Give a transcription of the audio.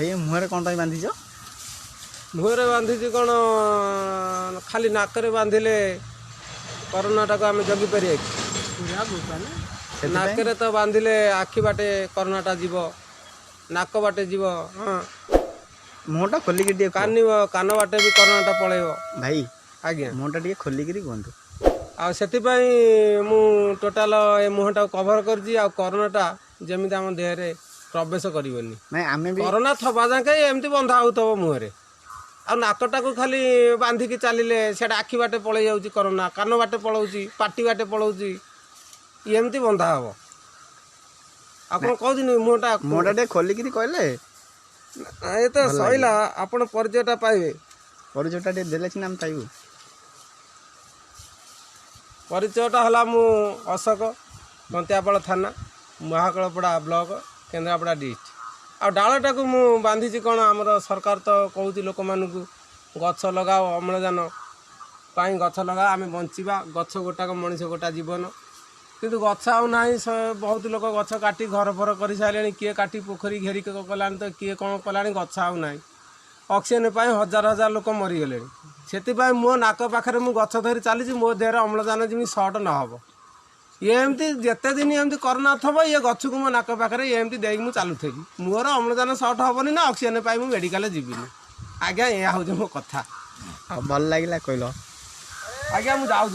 भाई मुहर कौन बांधिज मुहरे बांधीची कौन खाली नाकरे बांधिले करोनाटा को आम जगी पारे नाकरे तो बांधिले आखि बाटे करोनाटा जीव नाक बाटे जीव हाँ मुहटा खोलिक कान बाटे भी करोनाटा पलैब भाई आज्ञा मुहटा टे खोलिक कहतु मु टोटाल ए मुहटा कभर कर करोनाटा जमी आम देहरे प्रवेश करनी नहीं आमे भी करोना थवा जाके एमती बंधा हो मुहरे आ नाकटा को खाली बांधिकी चलिले से आखि बाटे पलि जाऊँगी करोना कान बाटे पलाऊँगी पाटी बाटे पलाऊँगी एमती बंधा हम आप कहते मुहटा टे खोलिक कहले ये तो सैला आपण परिचयटा पाइबे परिचयटा टे देले सिना हम पाइबू परिचयटा हला मु अशोक कंतियापाड़ थाना महाकलपड़ा ब्लॉक केन्द्रापड़ा डिस्ट्रिक्ट आ डालटा को मु बांधीची कौन आमर सरकार तो कहूँ लोक मानू गछ लगाओ अम्लजान पाई गछ लगा आम बंचा गछ गोटाक मनीष गोटा जीवन किंतु गछ आना बहुत लोक गछ काटी घर फर कर सारे किए काटी पोखरी घेरिक कला तो किए कौन कला गछ आना ऑक्सीजन पाई हजार हजार लोक मरीगले से मो नाक पाखे मु गछ धरी चली मो देहर अम्लजान जमी सर्ट न हम एमती जिते दिन एमती करोना थब ये गछ को मो नाक पाखे एमती देख मुझे चलुथी मोर अम्लजान सर्ट हेनी ना ऑक्सीजन पाई मुझे मेडिकल जीविनी आज्ञा यह हूँ मो कथा भल लगे कहल आज्ञा मुझे